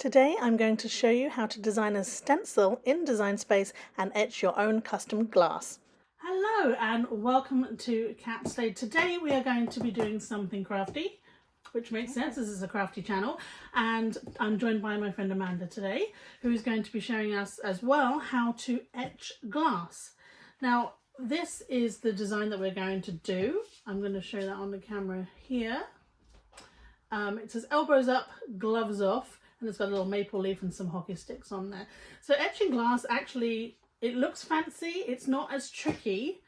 Today I'm going to show you how to design a stencil in Design Space and etch your own custom glass. Hello and welcome to Cat Slade. Today we are going to be doing something crafty, which makes sense, this is a crafty channel, and I'm joined by my friend Amanda today, who is going to be showing us as well how to etch glass. Now this is the design that we're going to do. I'm going to show that on the camera here. It says elbows up, gloves off, and it's got a little maple leaf and some hockey sticks on there. So etching glass, actually, it looks fancy. It's not as tricky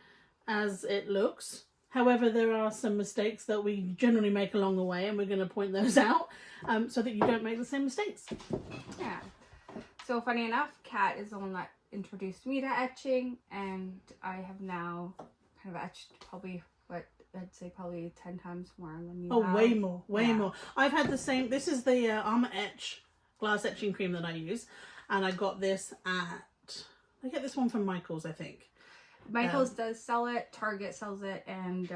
as it looks. However, there are some mistakes that we generally make along the way, and we're going to point those out so that you don't make the same mistakes. Yeah. So funny enough, Kat is the one that introduced me to etching, and I have now kind of etched probably, what, I'd say probably 10 times more than you have. Oh, way more. I've had the same, this is the Armour Etch glass etching cream that I use, and I got this at, I get this one from Michael's, I think. Michael's does sell it, Target sells it, and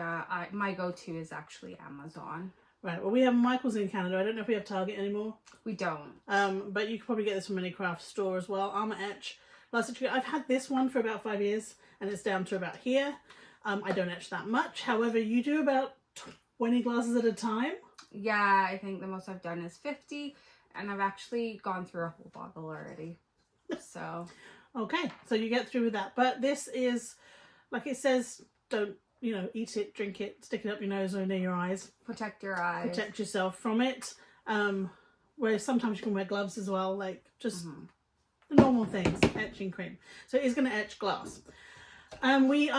my go-to is actually Amazon. Right, well we have Michael's in Canada. I don't know if we have Target anymore. We don't. But you could probably get this from any craft store as well. Armour Etch glass etching. I've had this one for about 5 years, and it's down to about here. I don't etch that much. However, you do about 20 glasses at a time. Yeah, I think the most I've done is 50, and I've actually gone through a whole bottle already. So okay, so you get through with that. But this is, like it says, don't, you know, eat it, drink it, stick it up your nose or near your eyes. protect your eyes. Protect yourself from it. Where sometimes you can wear gloves as well, like just the normal things. Etching cream. So it's going to etch glass. We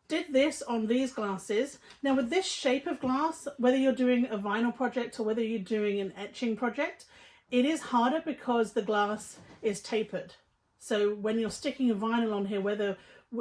did this on these glasses. Now with this shape of glass, whether you're doing a vinyl project or whether you're doing an etching project, it is harder because the glass is tapered. So when you're sticking a vinyl on here, whether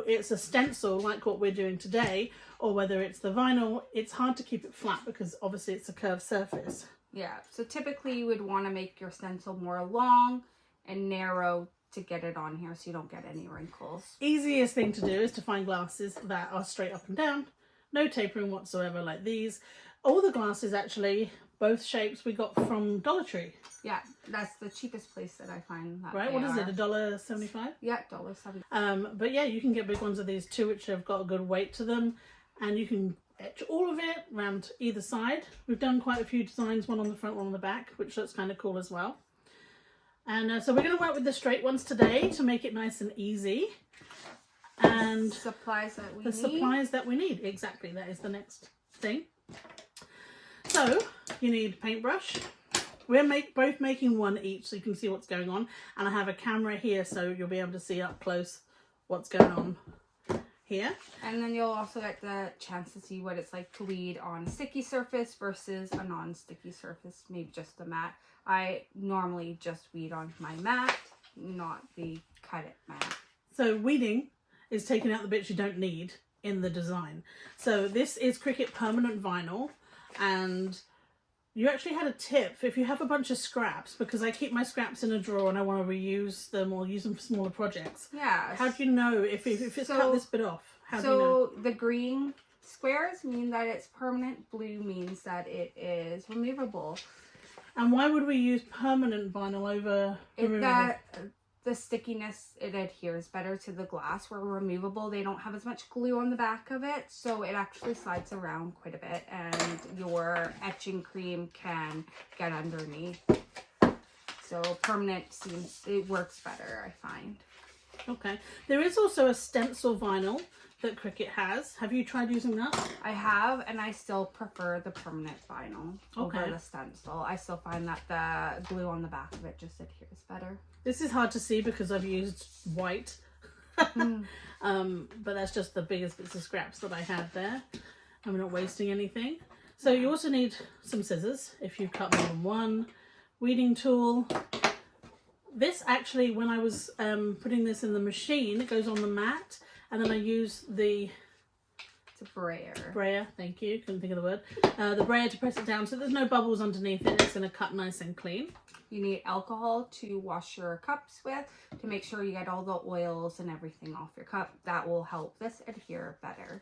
it's a stencil like what we're doing today, or whether it's the vinyl, it's hard to keep it flat because obviously it's a curved surface. Yeah, so typically you would want to make your stencil more long and narrow to get it on here so you don't get any wrinkles. Easiest thing to do is to find glasses that are straight up and down, no tapering whatsoever, like these. All the glasses actually, both shapes, we got from Dollar Tree. Yeah, that's the cheapest place that I find that. Right, what is it, $1.75? Yeah, $1.70. But yeah, you can get big ones of these too, which have got a good weight to them, and you can etch all of it around either side. We've done quite a few designs, one on the front, one on the back, which looks kind of cool as well. And so we're going to work with the straight ones today to make it nice and easy. And supplies that we need. Supplies that we need, exactly, that is the next thing. So you need paintbrush. We're both making one each so you can see what's going on, and I have a camera here so you'll be able to see up close what's going on here. And then you'll also get the chance to see what it's like to weed on a sticky surface versus a non-sticky surface, maybe just the matte. I normally just weed on my matte, not the cut it matte. So weeding is taking out the bits you don't need in the design. So this is Cricut permanent vinyl, and you actually had a tip if you have a bunch of scraps, because I keep my scraps in a drawer and I want to reuse them or use them for smaller projects. Yeah. How do you know if it's cut this bit off? How do you know? The green squares mean that it's permanent. Blue means that it is removable. And why would we use permanent vinyl over removable? The stickiness, it adheres better to the glass. Where removable, they don't have as much glue on the back of it, so it actually slides around quite a bit, and your etching cream can get underneath. So permanent it works better, I find. Okay. There is also a stencil vinyl that Cricut has. Have you tried using that? I have, and I still prefer the permanent vinyl over the stencil. I still find that the glue on the back of it just adheres better. This is hard to see because I've used white. But that's just the biggest bits of scraps that I had there. I'm not wasting anything. So you also need some scissors if you've cut more than one. Weeding tool. This actually, when I was putting this in the machine, it goes on the mat, and then I use the brayer, thank you, couldn't think of the word. The brayer to press it down so there's no bubbles underneath it. It's going to cut nice and clean. You need alcohol to wash your cups with to make sure you get all the oils and everything off your cup. That will help this adhere better.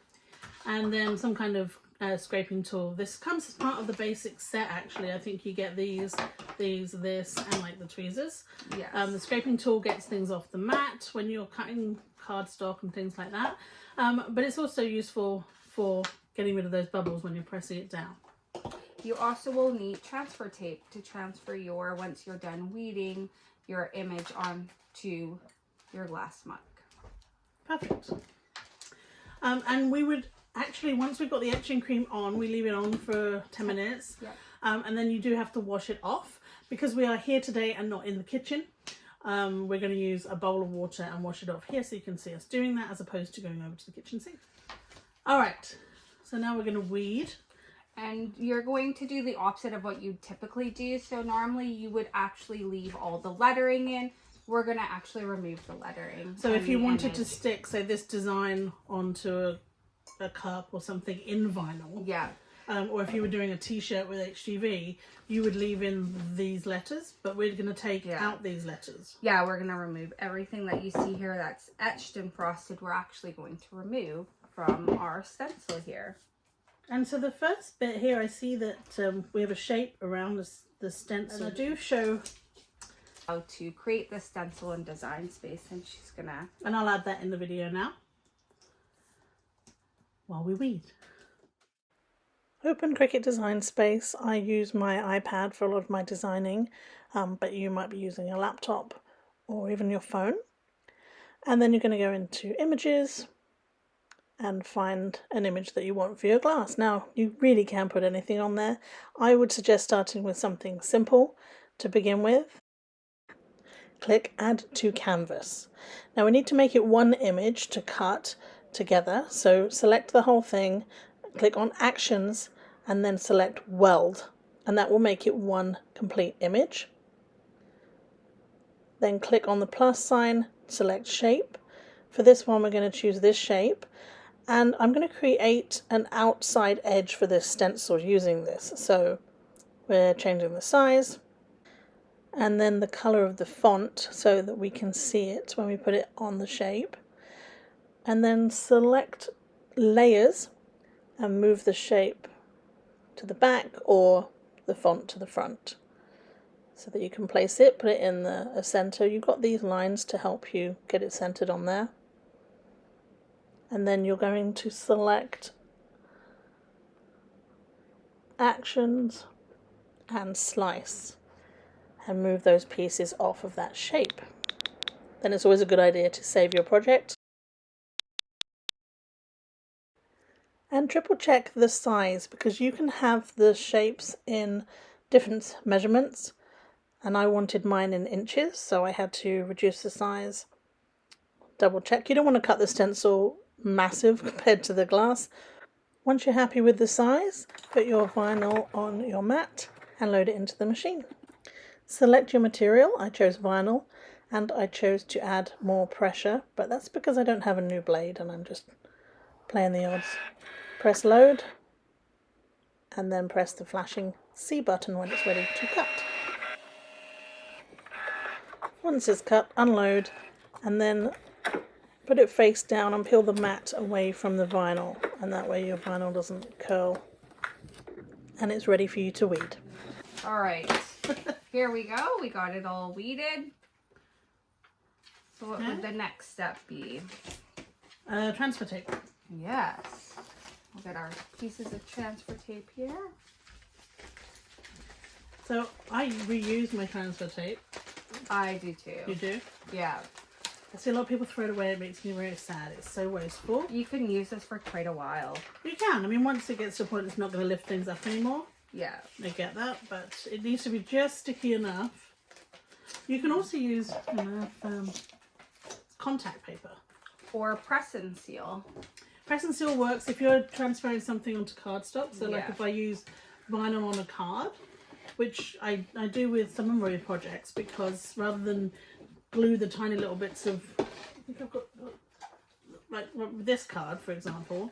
And then some kind of scraping tool. This comes as part of the basic set actually. I think you get these, this, and like the tweezers. Yes. The scraping tool gets things off the mat when you're cutting cardstock and things like that. But it's also useful for getting rid of those bubbles when you're pressing it down. You also will need transfer tape to transfer once you're done weeding, your image onto your glass mug. Perfect. And we would actually, once we've got the etching cream on, we leave it on for 10 minutes. Yep. And then you do have to wash it off because we are here today and not in the kitchen. We're going to use a bowl of water and wash it off here so you can see us doing that as opposed to going over to the kitchen sink. All right, so now we're going to weed. And you're going to do the opposite of what you typically do. So normally you would actually leave all the lettering in. We're going to actually remove the lettering. So if you wanted to stick, say, this design onto a cup or something in vinyl, yeah, or if you were doing a t-shirt with HGV, you would leave in these letters, but we're going to take out these letters. Yeah, we're going to remove everything that you see here that's etched and frosted. We're actually going to remove from our stencil here. And so the first bit here, I see that we have a shape around the stencil. And I do show how to create the stencil in Design Space, and she's gonna... And I'll add that in the video now while we weed. Open Cricut Design Space. I use my iPad for a lot of my designing, but you might be using a laptop or even your phone. And then you're going to go into Images and find an image that you want for your glass. Now, you really can put anything on there. I would suggest starting with something simple to begin with. Click Add to Canvas. Now, we need to make it one image to cut together. So select the whole thing, click on Actions, and then select Weld. And that will make it one complete image. Then click on the plus sign, select Shape. For this one, we're going to choose this shape. And I'm going to create an outside edge for this stencil using this. So we're changing the size and then the color of the font so that we can see it when we put it on the shape. And then select Layers and move the shape to the back or the font to the front so that you can place it, put it in the center. You've got these lines to help you get it centered on there. And then you're going to select Actions and Slice and move those pieces off of that shape. Then it's always a good idea to save your project. And triple check the size because you can have the shapes in different measurements. And I wanted mine in inches, so I had to reduce the size. Double check. You don't want to cut the stencil massive compared to the glass. Once you're happy with the size, put your vinyl on your mat and load it into the machine. Select your material. I chose vinyl and I chose to add more pressure, but that's because I don't have a new blade and I'm just playing the odds. Press load and then press the flashing C button when it's ready to cut. Once it's cut, unload and then put it face down and peel the mat away from the vinyl, and that way your vinyl doesn't curl and it's ready for you to weed. All right, here we go. We got it all weeded. So what would the next step be? Transfer tape. Yes. We'll get our pieces of transfer tape here. So I reuse my transfer tape. I do too. You do? Yeah. I see a lot of people throw it away. It makes me very sad. It's so wasteful. You can use this for quite a while. You can. I mean, once it gets to a point it's not going to lift things up anymore. Yeah. I get that, but it needs to be just sticky enough. You can also use contact paper. Or press and seal. Press and seal works if you're transferring something onto cardstock. So like if I use vinyl on a card, which I do with some of my projects, because rather than glue the tiny little bits of, I think I've got, like this card for example,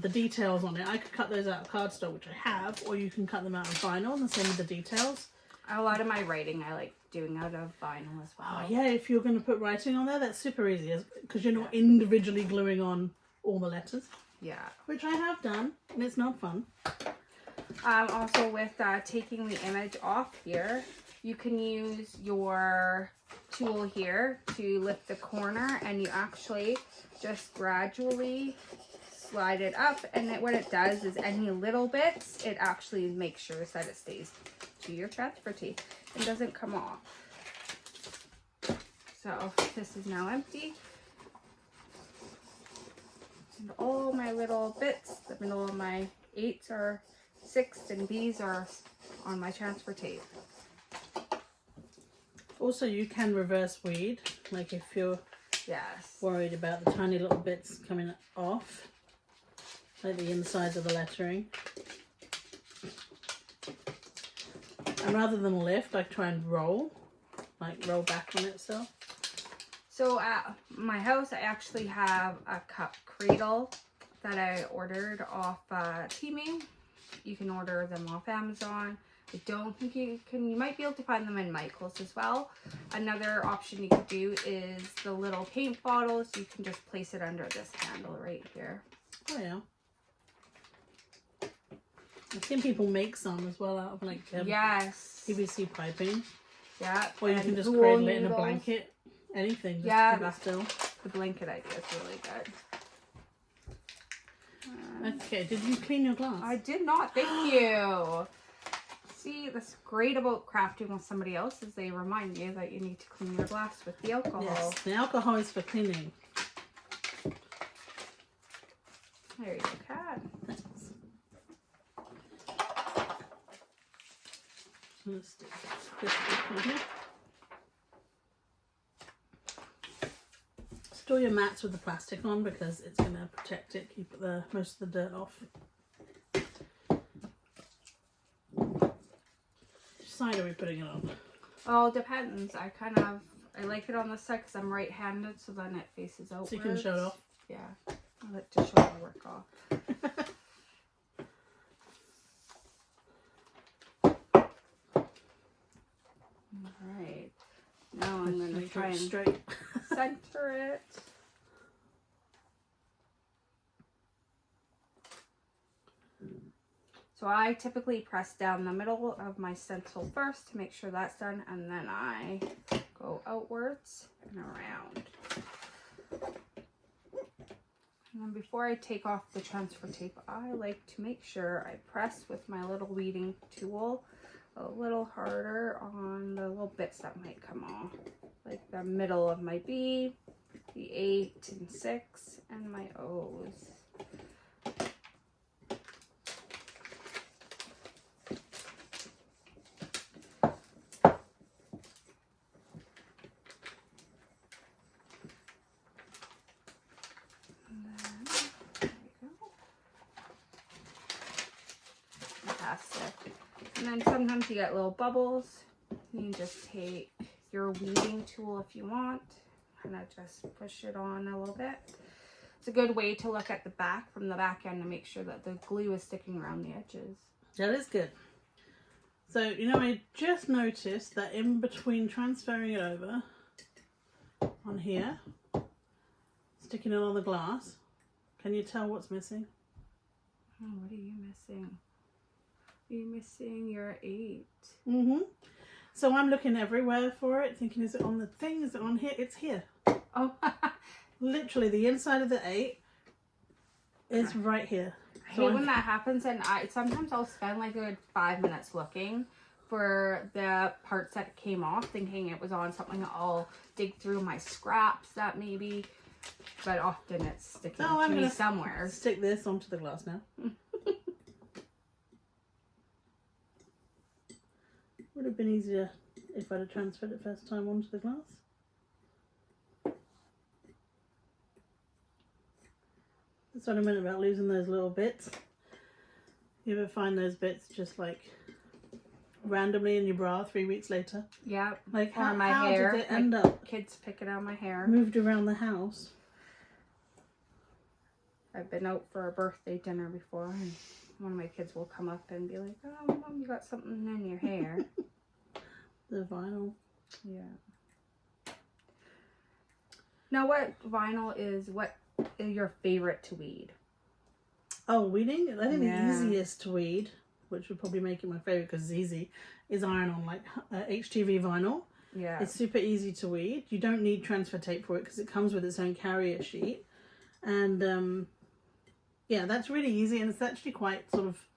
the details on it, I could cut those out of cardstock, which I have, or you can cut them out of vinyl, and the same with the details. A lot of my writing I like doing out of vinyl as well. Oh yeah, if you're going to put writing on there, that's super easy, because you're not individually gluing on all the letters. Yeah. Which I have done, and it's not fun. Also with taking the image off here, you can use your tool here to lift the corner, and you actually just gradually slide it up, and what it does is any little bits, it actually makes sure that it stays to your transfer tape and doesn't come off. So this is now empty. And all my little bits, the middle of my 8s are 6s and B's are on my transfer tape. Also, you can reverse weed, like if you're Yes. worried about the tiny little bits coming off, like the insides of the lettering. And rather than lift, I try and roll, like roll back on itself. So at my house, I actually have a cup cradle that I ordered off Temu. You can order them off Amazon. I don't think you might be able to find them in Michael's as well. Another option you could do is the little paint bottles. You can just place it under this handle right here. Oh yeah. I've seen people make some as well out of like yes, PVC piping. Yeah. Or you can just cradle it in a blanket. Anything. Just yeah, to keep it still. The blanket idea is really good. Okay, did you clean your glass? I did not, thank you. See, that's great about crafting with somebody else is they remind you that you need to clean your glass with the alcohol. Yes, the alcohol is for cleaning. There you go, Kat. Let's stick this in here. Store your mats with the plastic on because it's going to protect it, keep most of the dirt off. Which side are we putting it on? Oh, depends. I like it on the side because I'm right-handed, so then it faces outwards. So you can show it off? Yeah. I like to show the work off. Alright. Now I'm going to try and straight. center it. So I typically press down the middle of my stencil first to make sure that's done, and then I go outwards and around. And then before I take off the transfer tape, I like to make sure I press with my little weeding tool a little harder on the little bits that might come off. Like the middle of my B, the 8 and 6, and my O's. And then sometimes you get little bubbles. You can just take your weeding tool if you want, kind of just push it on a little bit. It's a good way to look at the back from the back end to make sure that the glue is sticking around the edges. That is good. So, you know, I just noticed that in between transferring it over on here, sticking it on the glass, can you tell what's missing? Oh, what are you missing? You're missing your 8. Mm-hmm. So I'm looking everywhere for it, thinking, is it on the thing? Is it on here? It's here. Oh. Literally, the inside of the 8 is right here. I hate when that happens, and sometimes I'll spend like a good 5 minutes looking for the parts that came off, thinking it was on something. I'll dig through my scraps that maybe, but often it's sticking to me somewhere. Stick this onto the glass now. Would have been easier if I'd have transferred it first time onto the glass. That's what I meant about losing those little bits. You ever find those bits just like randomly in your bra 3 weeks later? Yeah. Like or my hair. Did it end up? Kids picking out my hair. Moved around the house. I've been out for a birthday dinner before, and one of my kids will come up and be like, "Oh, Mom, you got something in your hair." The vinyl. Yeah. Now, what vinyl is your favorite to weed? Oh, weeding? I think Yeah. the easiest to weed, which would probably make it my favourite because it's easy, is iron-on, like HTV vinyl. Yeah. It's super easy to weed. You don't need transfer tape for it because it comes with its own carrier sheet. And yeah, that's really easy, and it's actually quite sort of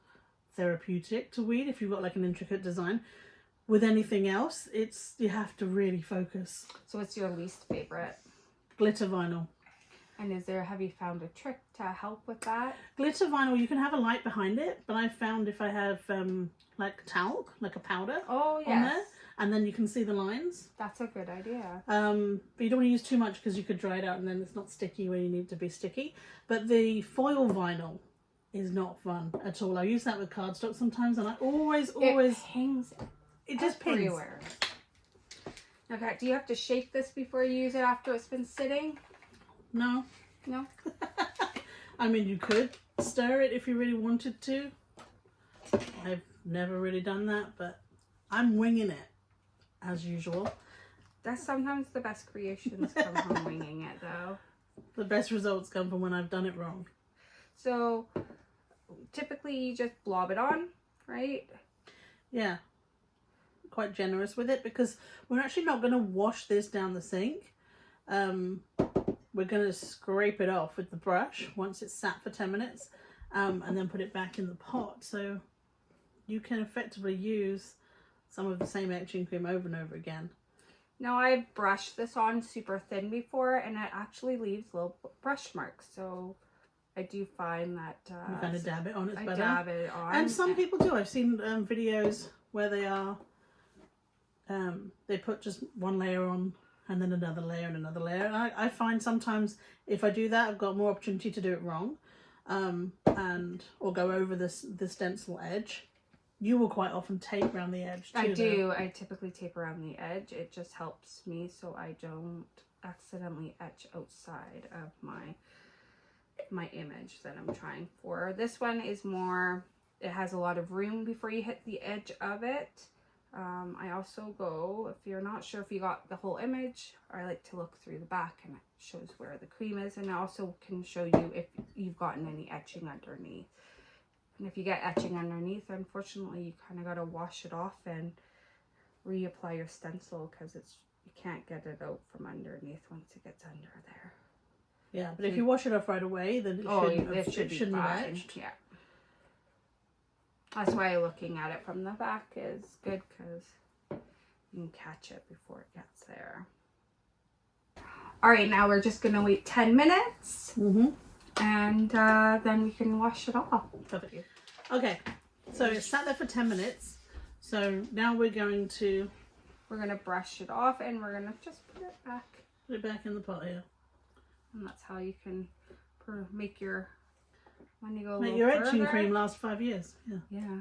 therapeutic to weed if you've got like an intricate design. With anything else, you have to really focus. So what's your least favorite? Glitter vinyl. And have you found a trick to help with that? Glitter vinyl, you can have a light behind it, but I found if I have like talc, like a powder on there, and then you can see the lines. That's a good idea. But you don't want to use too much because you could dry it out and then it's not sticky where you need it to be sticky. But the foil vinyl is not fun at all. I use that with cardstock sometimes, and I always It hangs it just pings. everywhere. Okay, do you have to shake this before you use it after it's been sitting? No. No? I mean, you could stir it if you really wanted to. I've never really done that, but I'm winging it as usual. That's sometimes the best creations come from winging it, though. The best results come from when I've done it wrong. So typically you just blob it on, right? Yeah. Quite generous with it because we're actually not going to wash this down the sink. We're going to scrape it off with the brush once it's sat for 10 minutes and then put it back in the pot. So you can effectively use some of the same etching cream over and over again. Now I've brushed this on super thin before and it actually leaves little brush marks. So I do find that... you kind of dab it on, it's I better. dab it on. And some people do. I've seen videos where they are... they put just one layer on and then another layer and another layer. And I find sometimes if I do that, I've got more opportunity to do it wrong, or go over the stencil edge. You will quite often tape around the edge too. I do. I typically tape around the edge. It just helps me so I don't accidentally etch outside of my image that I'm trying for. This one is more, it has a lot of room before you hit the edge of it. I also go, if you're not sure if you got the whole image, I like to look through the back and it shows where the cream is, and I also can show you if you've gotten any etching underneath. And if you get etching underneath, unfortunately you kind of got to wash it off and reapply your stencil because you can't get it out from underneath once it gets under there. Yeah, but if you wash it off right away, then it shouldn't have etched. Yeah. That's why looking at it from the back is good because you can catch it before it gets there. All right, now we're just going to wait 10 minutes and then we can wash it off. Perfect. Okay, so it's sat there for 10 minutes. So now we're going to brush it off and we're going to just put it back. Put it back in the pot here. And that's how you can make your... When you go Make your etching cream last 5 years. Yeah. Yeah.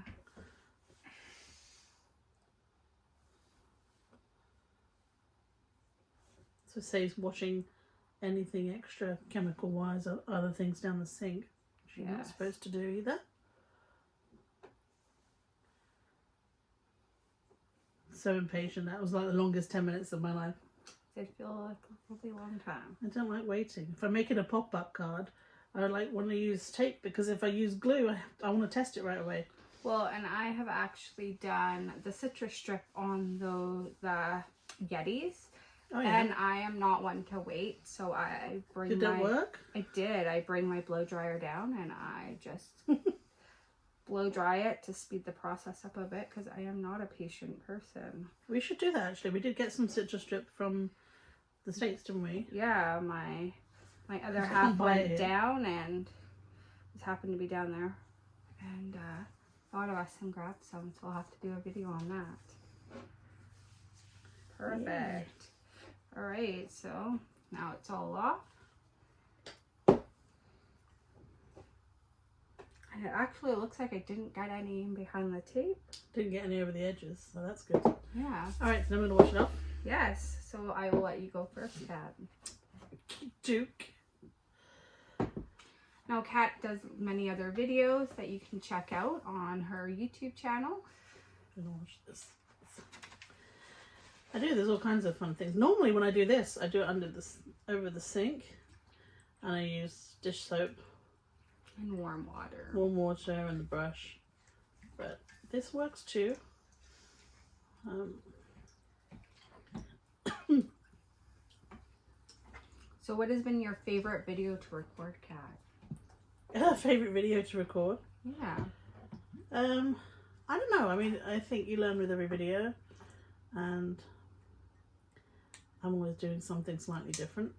So it saves washing anything extra chemical wise or other things down the sink, which you're not supposed to do either. So impatient. That was like the longest 10 minutes of my life. It feel like a really long time. I don't like waiting. If I make it a pop-up card, I want to use tape because if I use glue, I want to test it right away. Well, and I have actually done the citrus strip on the Yetis. Oh, yeah. And I am not one to wait, so I bring Did that work? I did. I bring my blow dryer down and I just blow dry it to speed the process up a bit because I am not a patient person. We should do that actually. We did get some citrus strip from the States, didn't we? Yeah, my other half went down and just happened to be down there. And thought of us and grabbed some, so I'll have to do a video on that. Perfect. Yeah. All right, so now it's all off. And it actually looks like I didn't get any in behind the tape. Didn't get any over the edges, so that's good. Yeah. All right, then I'm going to wash it off. Yes, so I will let you go first, Kat. Duke. Now, Kat does many other videos that you can check out on her YouTube channel. I'm going to wash this. There's all kinds of fun things. Normally when I do this, I do it over the sink and I use dish soap And warm water. Warm water and the brush. But this works too. So what has been your favorite video to record, Kat? Favorite video to record? Yeah. I don't know. I mean, I think you learn with every video, and I'm always doing something slightly different.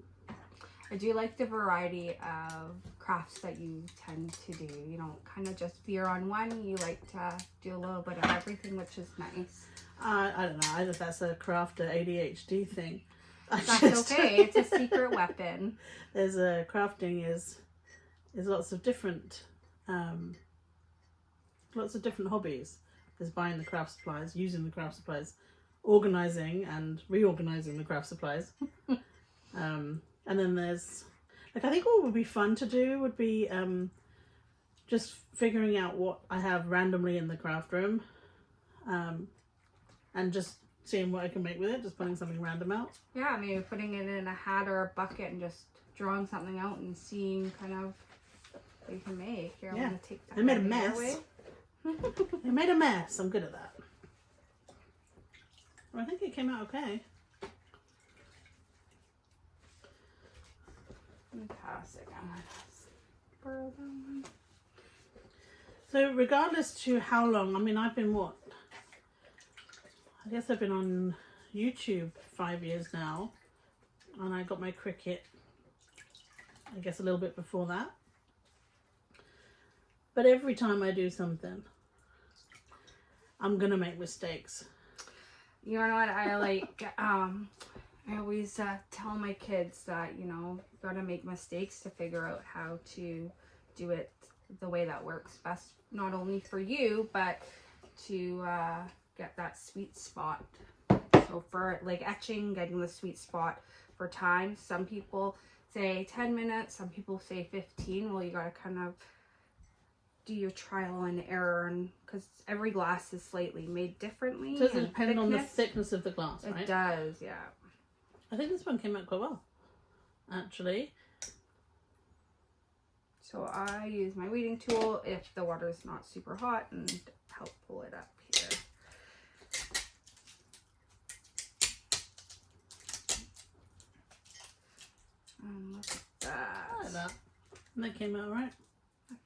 I do like the variety of crafts that you tend to do. You don't kind of just veer on one. You like to do a little bit of everything, which is nice. I don't know. I think that's a crafter ADHD thing. That's okay. It's a secret weapon. There's a crafting is lots of different hobbies. There's buying the craft supplies, using the craft supplies, organizing and reorganizing the craft supplies. And then there's, like, I think what would be fun to do would be just figuring out what I have randomly in the craft room, and just seeing what I can make with it, just putting something random out. Yeah, maybe putting it in a hat or a bucket and just drawing something out and seeing kind of what you can make. Here, Yeah. I'm going to take that. I made a out of your mess. way. I made a mess. I'm good at that. Well, I think it came out okay. Fantastic. I'm going to borrow that one. So regardless to how long, I mean, I've been what? I guess I've been on YouTube 5 years now, and I got my Cricut, I guess, a little bit before that. But every time I do something, I'm gonna make mistakes. You know what I like? I always tell my kids that, you know, you gotta make mistakes to figure out how to do it the way that works best, not only for you, but to get that sweet spot. So for like etching, getting the sweet spot for time, some people say 10 minutes, some people say 15. Well, you gotta kind of do your trial and error, and because every glass is slightly made differently. Does it depend on the thickness of the glass, right? It does, yeah. I think this one came out quite well, actually. So I use my weeding tool if the water is not super hot and help pull it up here. And look at that. I like that. And that came out all right.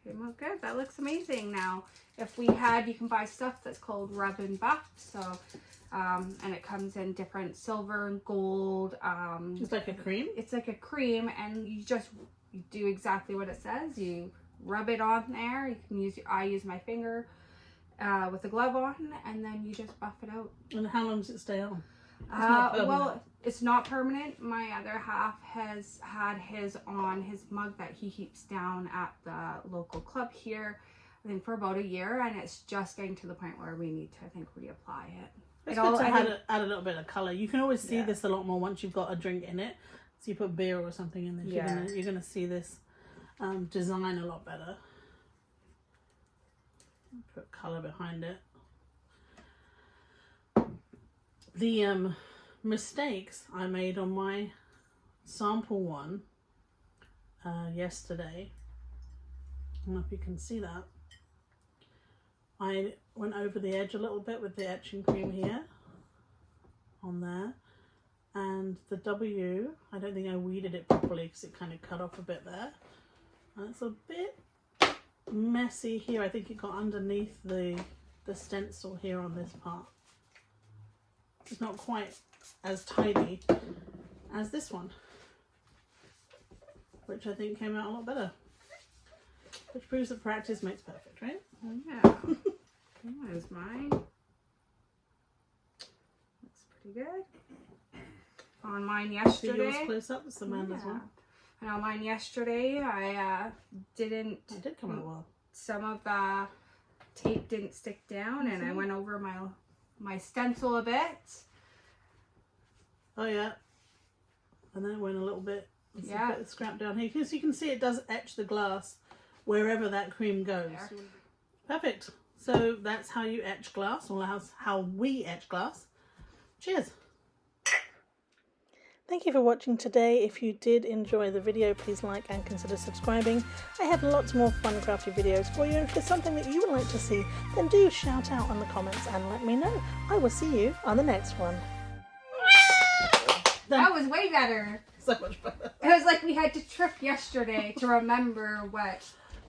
Okay, well, good. That looks amazing. Now, if we had, you can buy stuff that's called rub and buff. So, and it comes in different silver and gold. It's like a cream? It's like a cream, and you do exactly what it says. You rub it on there. You can use, I use my finger with a glove on, and then you just buff it out. And how long does it stay on? Well, it's not permanent. My other half has had his on his mug that he keeps down at the local club here, I think for about a year, and it's just getting to the point where we need to, I think, reapply it. It's good to add a little bit of colour. You can always see this a lot more once you've got a drink in it. So you put beer or something in this, you're gonna see this design a lot better. Put colour behind it. The mistakes I made on my sample one yesterday, I don't know if you can see that. I went over the edge a little bit with the etching cream here, on there, and the W, I don't think I weeded it properly because it kind of cut off a bit there. And it's a bit messy here. I think it got underneath the stencil here on this part. It's not quite as tidy as this one, which I think came out a lot better. Which proves that practice makes perfect, right? Oh, yeah. There's mine. Looks pretty good. On mine yesterday. See yours close up with Amanda's one. And on mine yesterday, I didn't. It did come out well. Some of the tape didn't stick down, and I went over my stencil a bit. Oh yeah. And then it went a little bit. It's Yeah. a bit of scrap down here. Because you can see it does etch the glass wherever that cream goes. There. Perfect. So that's how you etch glass, or how we etch glass. Cheers. Thank you. Thank you for watching today. If you did enjoy the video, please like and consider subscribing. I have lots more fun crafty videos for you, and if there's something that you would like to see, then do shout out in the comments and let me know. I will see you on the next one. That was way better. So much better. It was like we had to trip yesterday to remember what